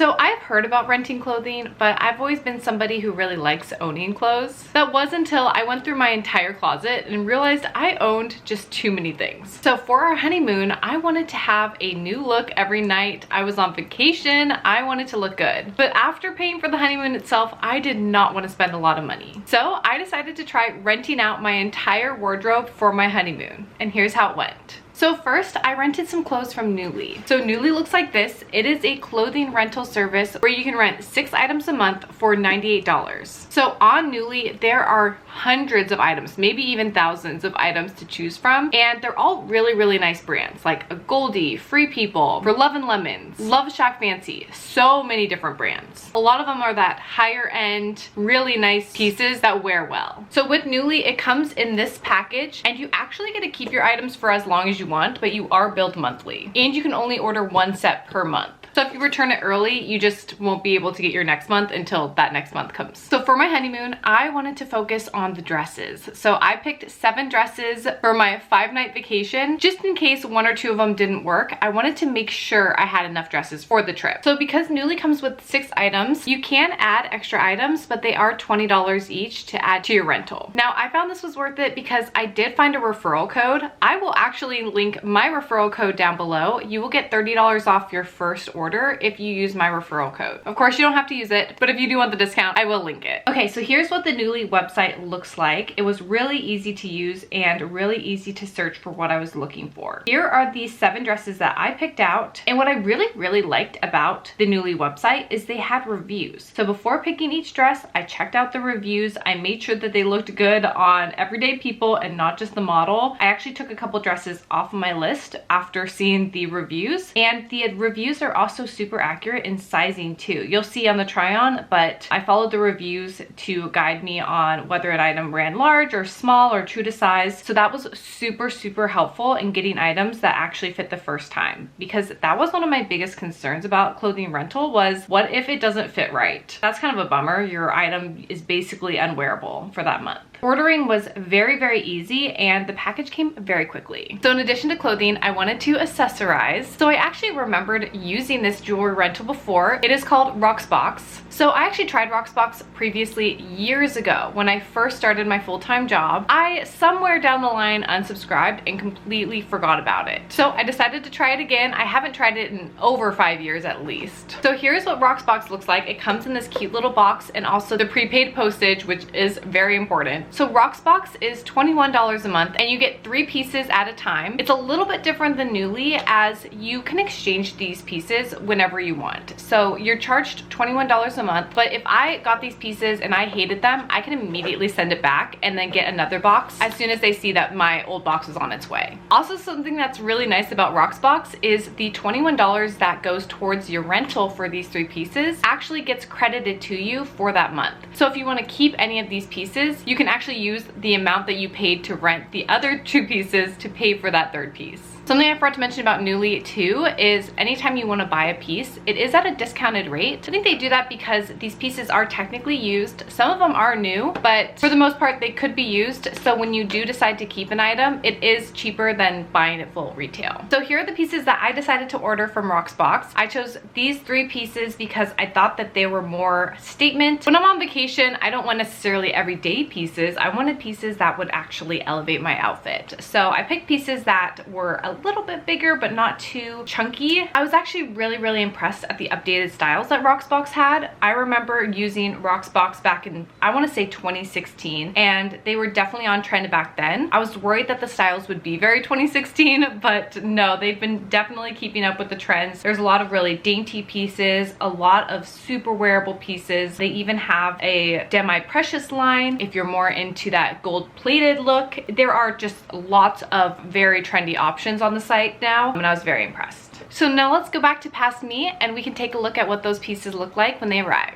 So I've heard about renting clothing, but I've always been somebody who really likes owning clothes. That was until I went through my entire closet and realized I owned just too many things. So for our honeymoon, I wanted to have a new look every night. I was on vacation, I wanted to look good. But after paying for the honeymoon itself, I did not want to spend a lot of money. So I decided to try renting out my entire wardrobe for my honeymoon. And here's how it went. So first, I rented some clothes from Nuuly. So Nuuly looks like this. It is a clothing rental service where you can rent 6 items a month for $98. So on Nuuly, there are hundreds of items, maybe even thousands of items to choose from. And they're all really, really nice brands like a Goldie, Free People, For Love and Lemons, Love Shack Fancy, so many different brands. A lot of them are that higher end, really nice pieces that wear well. So with Nuuly, it comes in this package and you actually get to keep your items for as long as you want, but you are billed monthly. And you can only order 1 set per month. So if you return it early, you just won't be able to get your next month until that next month comes. So for my honeymoon, I wanted to focus on the dresses. So I picked 7 dresses for my 5-night vacation. Just in case 1 or 2 of them didn't work, I wanted to make sure I had enough dresses for the trip. So because Nuuly comes with 6 items, you can add extra items, but they are $20 each to add to your rental. Now, I found this was worth it because I did find a referral code. I will actually link my referral code down below. You will get $30 off your first order if you use my referral code. Of course, you don't have to use it, but if you do want the discount, I will link it. Okay, so here's what the Nuuly website looks like. It was really easy to use and really easy to search for what I was looking for. Here are the 7 dresses that I picked out. And what I really liked about the Nuuly website is they had reviews. So before picking each dress, I checked out the reviews. I made sure that they looked good on everyday people and not just the model. I actually took a couple dresses off of my list after seeing the reviews, and the reviews are also super accurate in sizing too. You'll see on the try on, but I followed the reviews to guide me on whether an item ran large or small or true to size. So that was super helpful in getting items that actually fit the first time, because that was one of my biggest concerns about clothing rental was what if it doesn't fit right? That's kind of a bummer. Your item is basically unwearable for that month. Ordering was very easy and the package came very quickly. So in addition to clothing, I wanted to accessorize. So I actually remembered using this jewelry rental before. It is called Rockbox. So I actually tried Rockbox previously years ago when I first started my full-time job. I somewhere down the line unsubscribed and completely forgot about it. So I decided to try it again. I haven't tried it in over 5 years at least. So here's what Rockbox looks like. It comes in this cute little box and also the prepaid postage, which is very important. So Rockbox is $21 a month and you get 3 pieces at a time. It's a little bit different than Nuuly as you can exchange these pieces whenever you want. So you're charged $21 a month, but if I got these pieces and I hated them, I can immediately send it back and then get another box as soon as they see that my old box is on its way. Also, something that's really nice about Rockbox is the $21 that goes towards your rental for these 3 pieces actually gets credited to you for that month. So if you want to keep any of these pieces, you can actually use the amount that you paid to rent the other 2 pieces to pay for that 3rd piece. Something I forgot to mention about Nuuly too is anytime you want to buy a piece, it is at a discounted rate. I think they do that because these pieces are technically used. Some of them are new, but for the most part they could be used. So when you do decide to keep an item, it is cheaper than buying it full retail. So here are the pieces that I decided to order from Rockbox. I chose these 3 pieces because I thought that they were more statement. When I'm on vacation, I don't want necessarily everyday pieces. I wanted pieces that would actually elevate my outfit. So I picked pieces that were a little bit bigger but not too chunky. I was actually really impressed at the updated styles that Rockbox had. I remember using Rockbox back in, I want to say 2016, and they were definitely on trend back then. I was worried that the styles would be very 2016, but no, they've been definitely keeping up with the trends. There's a lot of really dainty pieces, a lot of super wearable pieces. They even have a demi-precious line if you're more into that gold-plated look. There are just lots of very trendy options on the site now, and I was very impressed. So now let's go back to past me and we can take a look at what those pieces look like when they arrive.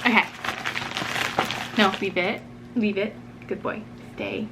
Okay. No, leave it. Leave it. Good boy. Stay.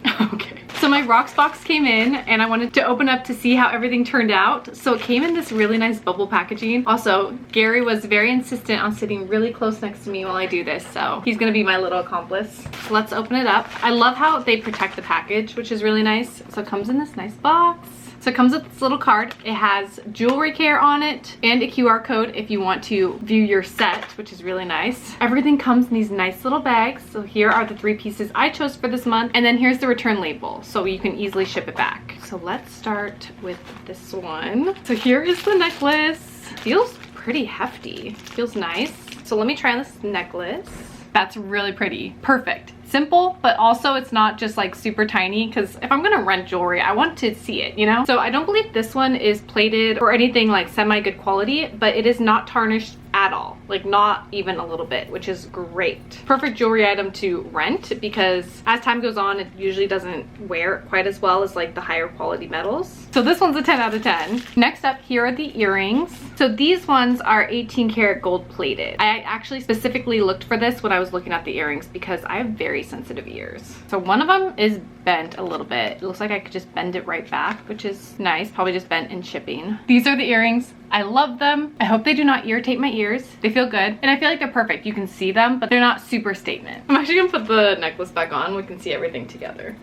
Okay. So my Rockbox came in and I wanted to open up to see how everything turned out. So it came in this really nice bubble packaging. Also, Gary was very insistent on sitting really close next to me while I do this, so he's gonna be my little accomplice. So let's open it up. I love how they protect the package, which is really nice. So it comes in this nice box. So it comes with this little card. It has jewelry care on it and a QR code if you want to view your set, which is really nice. Everything comes in these nice little bags. So here are the 3 pieces I chose for this month. And then here's the return label, so you can easily ship it back. So let's start with this one. So here is the necklace. Feels pretty hefty. Feels nice. So let me try on this necklace. That's really pretty. Perfect. Simple, but also it's not just like super tiny, because if I'm gonna rent jewelry, I want to see it, you know? So I don't believe this one is plated or anything like semi-good quality, but it is not tarnished at all, like not even a little bit, which is great. Perfect jewelry item to rent, because as time goes on, it usually doesn't wear quite as well as like the higher quality metals. So this one's a 10 out of 10. Next up, here are the earrings. So these ones are 18 karat gold plated. I actually specifically looked for this when I was looking at the earrings because I have very sensitive ears. So one of them is bent a little bit. It looks like I could just bend it right back, which is nice. Probably just bent in shipping. These are the earrings. I love them. I hope they do not irritate my ears. They feel good. And I feel like they're perfect. You can see them, but they're not super statement. I'm actually gonna put the necklace back on. We can see everything together.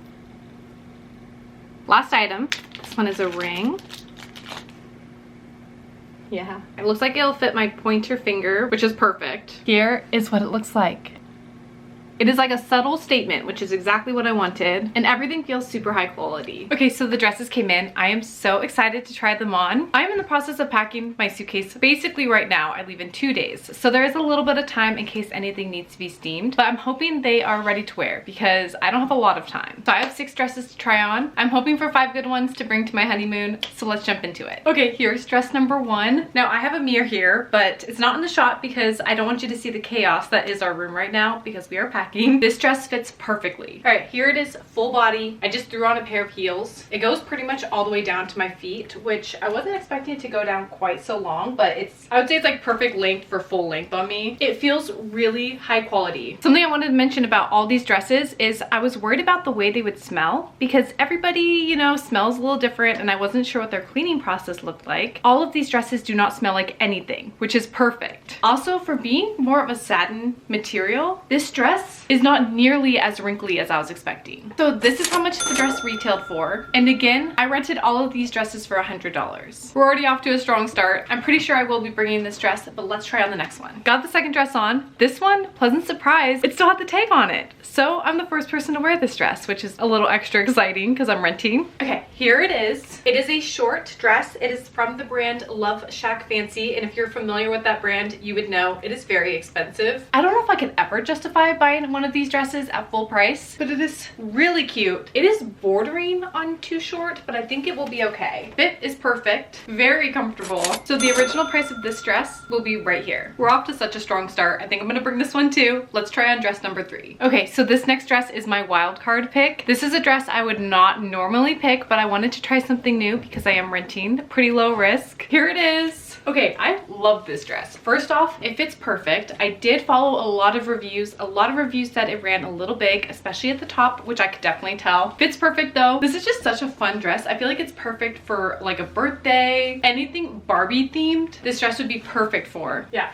Last item. This one is a ring. Yeah. It looks like it'll fit my pointer finger, which is perfect. Here is what it looks like. It is like a subtle statement, which is exactly what I wanted, and everything feels super high quality. Okay, so the dresses came in. I am so excited to try them on. I'm in the process of packing my suitcase basically right now. I leave in 2 days, so there is a little bit of time in case anything needs to be steamed, but I'm hoping they are ready to wear because I don't have a lot of time. So I have 6 dresses to try on. I'm hoping for 5 good ones to bring to my honeymoon, so let's jump into it. Okay, here's dress number 1. Now I have a mirror here, but it's not in the shot because I don't want you to see the chaos that is our room right now because we are packing. This dress fits perfectly. All right, here it is, full body. I just threw on a pair of heels. It goes pretty much all the way down to my feet, which I wasn't expecting it to go down quite so long, but I would say it's like perfect length for full length on me. It feels really high quality. Something I wanted to mention about all these dresses is I was worried about the way they would smell because everybody, you know, smells a little different and I wasn't sure what their cleaning process looked like. All of these dresses do not smell like anything, which is perfect. Also, for being more of a satin material, this dress is not nearly as wrinkly as I was expecting. So this is how much the dress retailed for. And again, I rented all of these dresses for $100. We're already off to a strong start. I'm pretty sure I will be bringing this dress, but let's try on the next one. Got the second dress on. This one, pleasant surprise, it still had the tag on it. So I'm the first person to wear this dress, which is a little extra exciting because I'm renting. Okay, here it is. It is a short dress. It is from the brand Love Shack Fancy. And if you're familiar with that brand, you would know it is very expensive. I don't know if I could ever justify buying one of these dresses at full price, but it is really cute. It is bordering on too short, but I think it will be okay. Fit is perfect, very comfortable. So the original price of this dress will be right here. We're off to such a strong start. I think I'm gonna bring this one too. Let's try on dress number 3. Okay, so this next dress is my wild card pick. This is a dress I would not normally pick, but I wanted to try something new because I am renting. Pretty low risk. Here it is. Okay, I love this dress. First off, it fits perfect. I did follow a lot of reviews. A lot of reviews said it ran a little big, especially at the top, which I could definitely tell. Fits perfect though. This is just such a fun dress. I feel like it's perfect for like a birthday, anything Barbie themed. This dress would be perfect for. Yeah.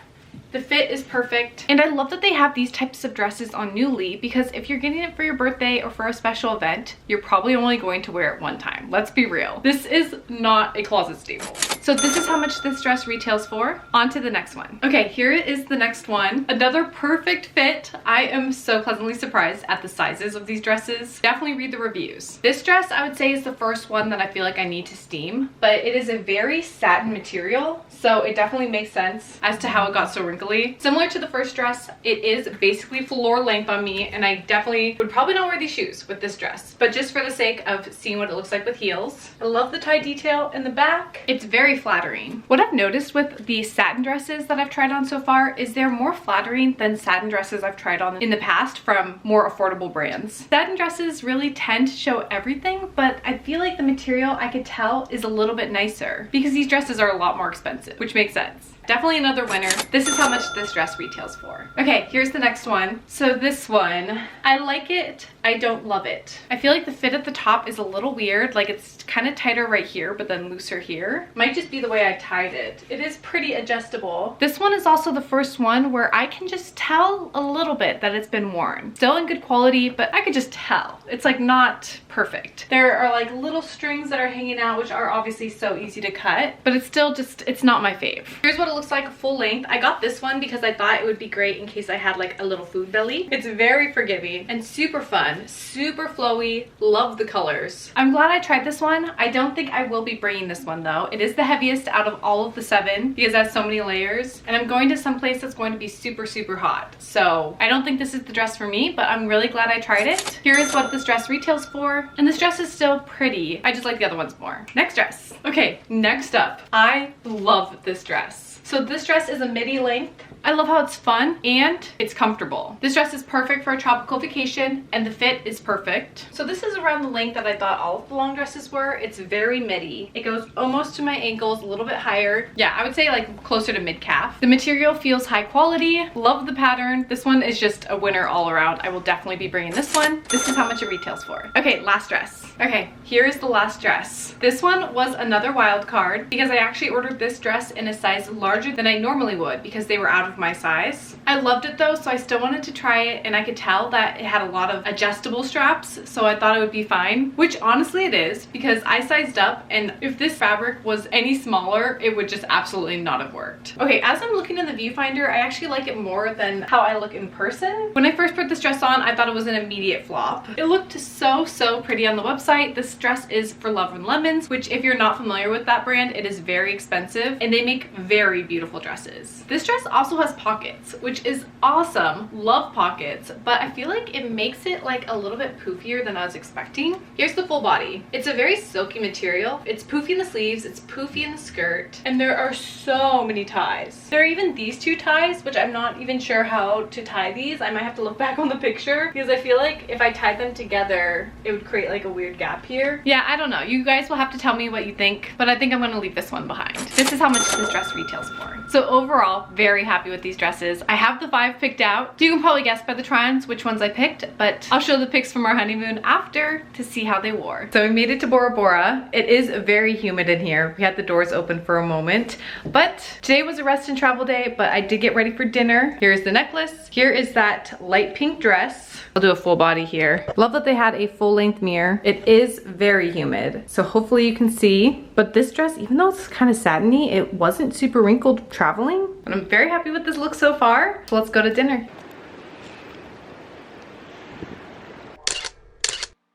The fit is perfect. And I love that they have these types of dresses on Nuuly because if you're getting it for your birthday or for a special event, you're probably only going to wear it one time. Let's be real. This is not a closet staple. So this is how much this dress retails for. On to the next one. Okay, here is the next one. Another perfect fit. I am so pleasantly surprised at the sizes of these dresses. Definitely read the reviews. This dress I would say is the first one that I feel like I need to steam, but it is a very satin material, so it definitely makes sense as to how it got so wrinkly. Similar to the first dress, it is basically floor length on me, and I definitely would probably not wear these shoes with this dress, but just for the sake of seeing what it looks like with heels. I love the tie detail in the back. It's very flattering. What I've noticed with the satin dresses that I've tried on so far is they're more flattering than satin dresses I've tried on in the past from more affordable brands. Satin dresses really tend to show everything, but I feel like the material I could tell is a little bit nicer because these dresses are a lot more expensive, which makes sense. Definitely another winner. This is how much this dress retails for. Okay, here's the next one. So this one, I like it, I don't love it. I feel like the fit at the top is a little weird, like it's kind of tighter right here, but then looser here. Might just be the way I tied it. It is pretty adjustable. This one is also the first one where I can just tell a little bit that it's been worn. Still in good quality, but I could just tell. It's like not perfect. There are like little strings that are hanging out, which are obviously so easy to cut, but it's still just, it's not my fave. Here's what it looks like full length. I got this one because I thought it would be great in case I had like a little food belly. It's very forgiving and super fun, super flowy. Love the colors. I'm glad I tried this one. I don't think I will be bringing this one though. It is the heaviest out of all of the 7 because it has so many layers, and I'm going to some place that's going to be super, super hot. So I don't think this is the dress for me, but I'm really glad I tried it. Here is what this dress retails for, and this dress is still pretty. I just like the other ones more. Next dress. Okay, next up. I love this dress. So this dress is a midi length. I love how it's fun and it's comfortable. This dress is perfect for a tropical vacation and the fit is perfect. So this is around the length that I thought all of the long dresses were. It's very midi. It goes almost to my ankles, a little bit higher. Yeah, I would say like closer to mid-calf. The material feels high quality. Love the pattern. This one is just a winner all around. I will definitely be bringing this one. This is how much it retails for. Okay, last dress. Okay, here is the last dress. This one was another wild card because I actually ordered this dress in a size larger than I normally would because they were out of my size. I loved it though, so I still wanted to try it, and I could tell that it had a lot of adjustable straps, so I thought it would be fine, which honestly it is because I sized up, and if this fabric was any smaller, it would just absolutely not have worked. Okay, as I'm looking in the viewfinder, I actually like it more than how I look in person. When I first put this dress on, I thought it was an immediate flop. It looked so pretty on the website. This dress is for Love and Lemons, which if you're not familiar with that brand, it is very expensive and they make very beautiful dresses. This dress also has pockets, which is awesome. Love pockets, but I feel like it makes it like a little bit poofier than I was expecting. Here's the full body. It's a very silky material. It's poofy in the sleeves, it's poofy in the skirt, and there are so many ties. There are even these 2 ties, which I'm not even sure how to tie these. I might have to look back on the picture because I feel like if I tied them together, it would create like a weird gap here. Yeah, I don't know. You guys will have to tell me what you think, but I think I'm gonna leave this one behind. This is how much this dress retails for. So overall, very happy with these dresses. I have the 5 picked out. You can probably guess by the try-ons which ones I picked, but I'll show the pics from our honeymoon after to see how they wore. So we made it to Bora Bora. It is very humid in here. We had the doors open for a moment, but today was a rest and travel day, but I did get ready for dinner. Here's the necklace. Here is that light pink dress. I'll do a full body here. Love that they had a full length mirror. It is very humid, so hopefully you can see. But this dress, even though it's kind of satiny, it wasn't super wrinkled traveling. But I'm very happy with this look so far. So let's go to dinner.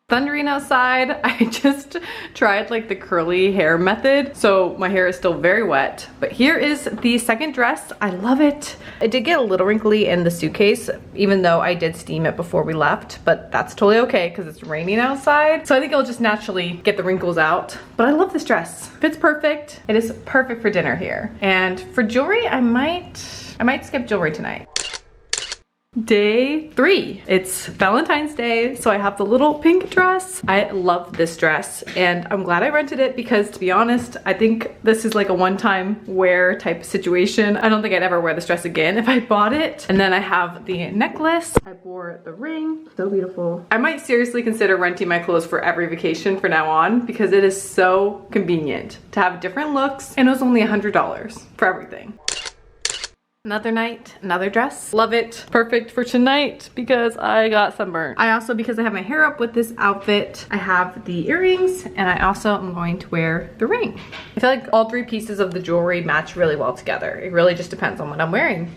Thundering outside. I just tried like the curly hair method, so my hair is still very wet. But here is the second dress. I love it. It did get a little wrinkly in the suitcase, even though I did steam it before we left, but that's totally okay because it's raining outside. So I think it'll just naturally get the wrinkles out. But I love this dress. Fits perfect. It is perfect for dinner here. And for jewelry, I might skip jewelry tonight. Day 3. It's Valentine's Day, so I have the little pink dress. I love this dress and I'm glad I rented it because, to be honest, I think this is like a one-time wear type situation. I don't think I'd ever wear this dress again if I bought it. And then I have the necklace. I wore the ring. So beautiful. I might seriously consider renting my clothes for every vacation from now on because it is so convenient to have different looks, and it was only $100 for everything. Another night, another dress. Love it. Perfect for tonight because I got sunburned. I also, because I have my hair up with this outfit, I have the earrings, and I also am going to wear the ring. I feel like all 3 pieces of the jewelry match really well together. It really just depends on what I'm wearing.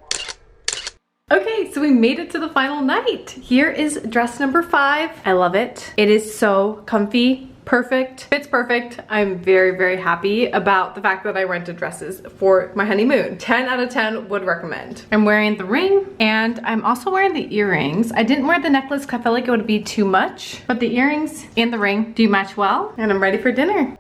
Okay, so we made it to the final night. Here is dress number 5. I love it. It is so comfy. Perfect. Fits perfect. I'm very happy about the fact that I rented dresses for my honeymoon. 10 out of 10 would recommend. I'm wearing the ring and I'm also wearing the earrings. I didn't wear the necklace because I felt like it would be too much, but the earrings and the ring do match well, and I'm ready for dinner.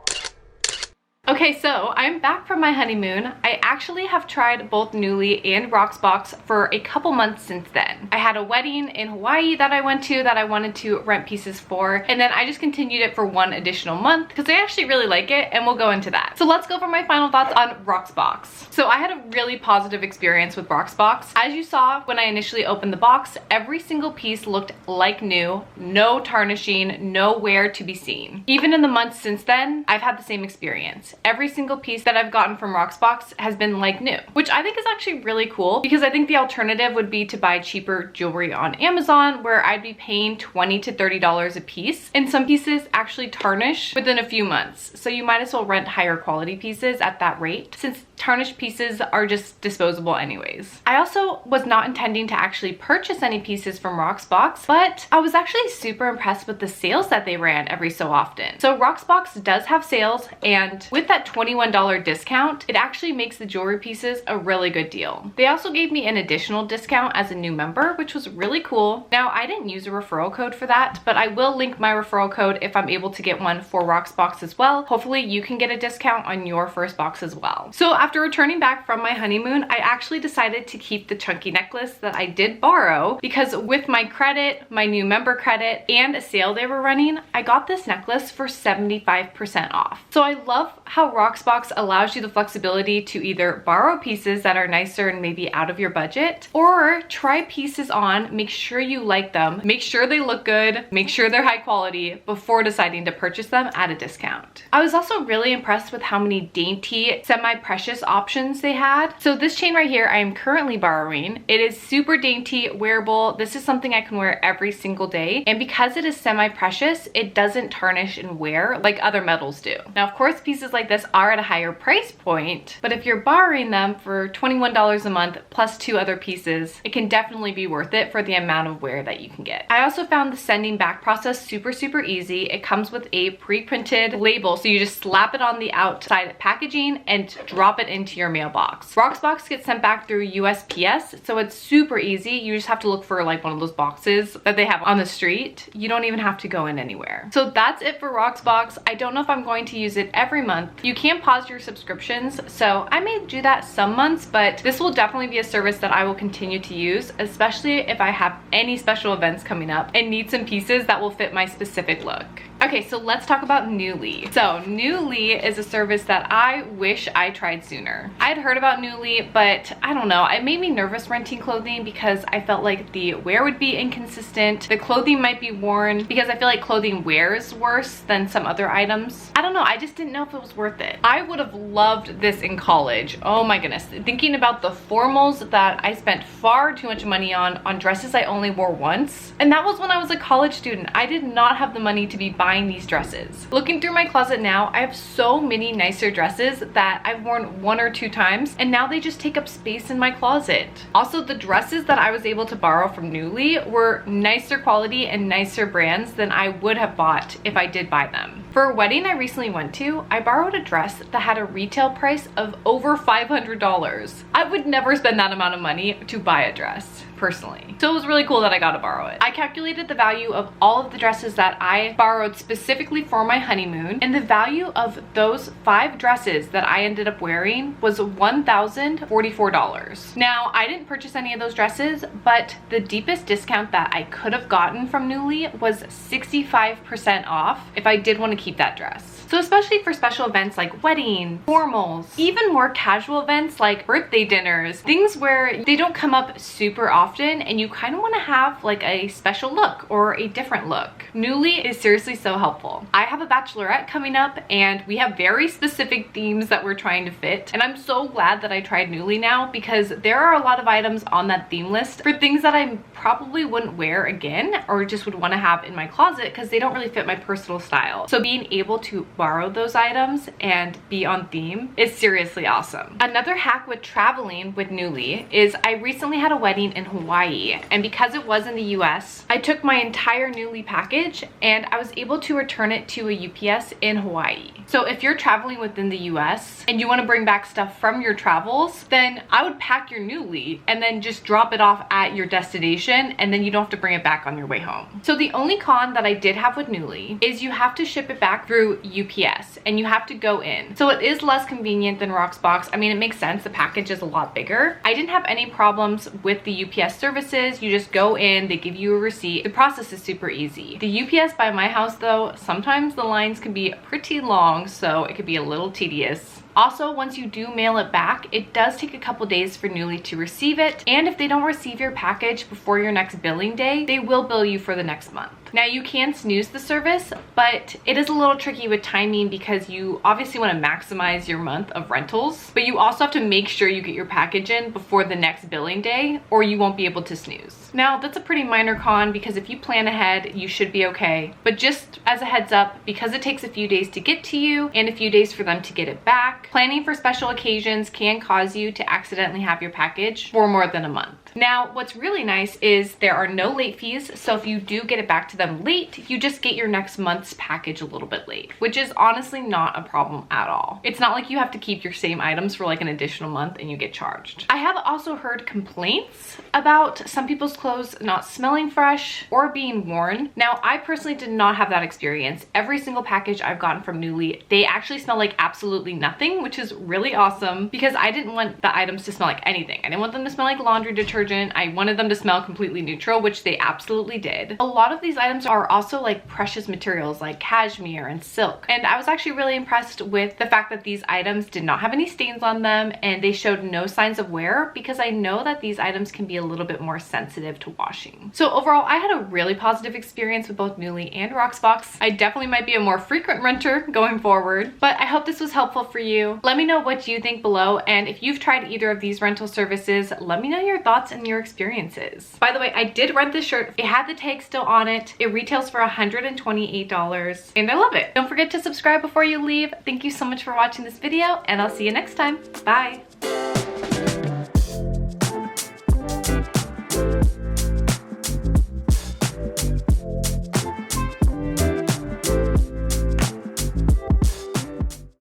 Okay, so I'm back from my honeymoon. I actually have tried both Nuuly and Rocksbox for a couple months since then. I had a wedding in Hawaii that I went to that I wanted to rent pieces for, and then I just continued it for one additional month because I actually really like it, and we'll go into that. So let's go for my final thoughts on Rocksbox. So I had a really positive experience with Rocksbox. As you saw when I initially opened the box, every single piece looked like new, no tarnishing, no wear to be seen. Even in the months since then, I've had the same experience. Every single piece that I've gotten from Rocksbox has been like new, which I think is actually really cool because I think the alternative would be to buy cheaper jewelry on Amazon where I'd be paying $20 to $30 a piece, and some pieces actually tarnish within a few months. So you might as well rent higher quality pieces at that rate since tarnished pieces are just disposable anyways. I also was not intending to actually purchase any pieces from Rocksbox, but I was actually super impressed with the sales that they ran every so often. So Rocksbox does have sales, and with that $21 discount, it actually makes the jewelry pieces a really good deal. They also gave me an additional discount as a new member, which was really cool. Now, I didn't use a referral code for that, but I will link my referral code if I'm able to get one for Rocksbox as well. Hopefully you can get a discount on your first box as well. So after returning back from my honeymoon, I actually decided to keep the chunky necklace that I did borrow because with my credit, my new member credit, and a sale they were running, I got this necklace for 75% off. So I love how Rocksbox allows you the flexibility to either borrow pieces that are nicer and maybe out of your budget, or try pieces on, make sure you like them, make sure they look good, make sure they're high quality before deciding to purchase them at a discount. I was also really impressed with how many dainty, semi-precious options they had. So this chain right here I am currently borrowing. It is super dainty, wearable. This is something I can wear every single day, and because it is semi-precious, it doesn't tarnish and wear like other metals do. Now, of course, pieces like this are at a higher price point, but if you're borrowing them for $21 a month plus 2 other pieces, it can definitely be worth it for the amount of wear that you can get. I also found the sending back process super easy. It comes with a pre-printed label, so you just slap it on the outside packaging and drop it into your mailbox. Rocksbox gets sent back through USPS, so it's super easy. You just have to look for like one of those boxes that they have on the street. You don't even have to go in anywhere. So that's it for Rocksbox. I don't know if I'm going to use it every month. You can pause your subscriptions, so I may do that some months, but this will definitely be a service that I will continue to use, especially if I have any special events coming up and need some pieces that will fit my specific look. Okay, so let's talk about Nuuly. So Nuuly is a service that I wish I tried sooner. I had heard about Nuuly, but I don't know, it made me nervous renting clothing because I felt like the wear would be inconsistent. The clothing might be worn because I feel like clothing wears worse than some other items. I don't know, I just didn't know if it was worth it. I would have loved this in college. Oh my goodness. Thinking about the formals that I spent far too much money on dresses I only wore once. And that was when I was a college student. I did not have the money to be buying these dresses. Looking through my closet now, I have so many nicer dresses that I've worn 1 or 2 times, and now they just take up space in my closet. Also, the dresses that I was able to borrow from Nuuly were nicer quality and nicer brands than I would have bought if I did buy them. For a wedding I recently went to, I borrowed a dress that had a retail price of over $500. I would never spend that amount of money to buy a dress, personally. So it was really cool that I got to borrow it. I calculated the value of all of the dresses that I borrowed specifically for my honeymoon, and the value of those 5 dresses that I ended up wearing was $1,044. Now, I didn't purchase any of those dresses, but the deepest discount that I could have gotten from Nuuly was 65% off if I did want to keep that dress. So especially for special events like weddings, formals, even more casual events like birthday dinners, things where they don't come up super often and you kind of want to have like a special look or a different look. Nuuly is seriously so helpful. I have a bachelorette coming up and we have very specific themes that we're trying to fit, and I'm so glad that I tried Nuuly now because there are a lot of items on that theme list for things that I probably wouldn't wear again or just would want to have in my closet because they don't really fit my personal style. So being able to borrow those items and be on theme is seriously awesome. Another hack with traveling with Nuuly is I recently had a wedding in Hawaii, and because it was in the US, I took my entire Nuuly package and I was able to return it to a UPS in Hawaii. So if you're traveling within the US and you want to bring back stuff from your travels, then I would pack your Nuuly and then just drop it off at your destination, and then you don't have to bring it back on your way home. So the only con that I did have with Nuuly is you have to ship it back through UPS. UPS and you have to go in. So it is less convenient than Rocksbox. I mean, it makes sense. The package is a lot bigger. I didn't have any problems with the UPS services. You just go in, they give you a receipt. The process is super easy. The UPS by my house though, sometimes the lines can be pretty long, so it could be a little tedious. Also, once you do mail it back, it does take a couple days for Nuuly to receive it. And if they don't receive your package before your next billing day, they will bill you for the next month. Now you can snooze the service, but it is a little tricky with timing because you obviously want to maximize your month of rentals, but you also have to make sure you get your package in before the next billing day or you won't be able to snooze. Now that's a pretty minor con because if you plan ahead, you should be okay. But just as a heads up, because it takes a few days to get to you and a few days for them to get it back, planning for special occasions can cause you to accidentally have your package for more than a month. Now, what's really nice is there are no late fees, so if you do get it back to them late, you just get your next month's package a little bit late, which is honestly not a problem at all. It's not like you have to keep your same items for like an additional month and you get charged. I have also heard complaints about some people's clothes not smelling fresh or being worn. Now, I personally did not have that experience. Every single package I've gotten from Nuuly, they actually smell like absolutely nothing, which is really awesome because I didn't want the items to smell like anything. I didn't want them to smell like laundry detergent. I wanted them to smell completely neutral, which they absolutely did. A lot of these items are also like precious materials like cashmere and silk. And I was actually really impressed with the fact that these items did not have any stains on them and they showed no signs of wear because I know that these items can be a little bit more sensitive to washing. So overall, I had a really positive experience with both Nuuly and Rocksbox. I definitely might be a more frequent renter going forward, but I hope this was helpful for you. Let me know what you think below, and if you've tried either of these rental services, let me know your thoughts and your experiences. By the way, I did rent this shirt. It had the tag still on it. It retails for $128 and I love it. Don't forget to subscribe before you leave. Thank you so much for watching this video and I'll see you next time. Bye.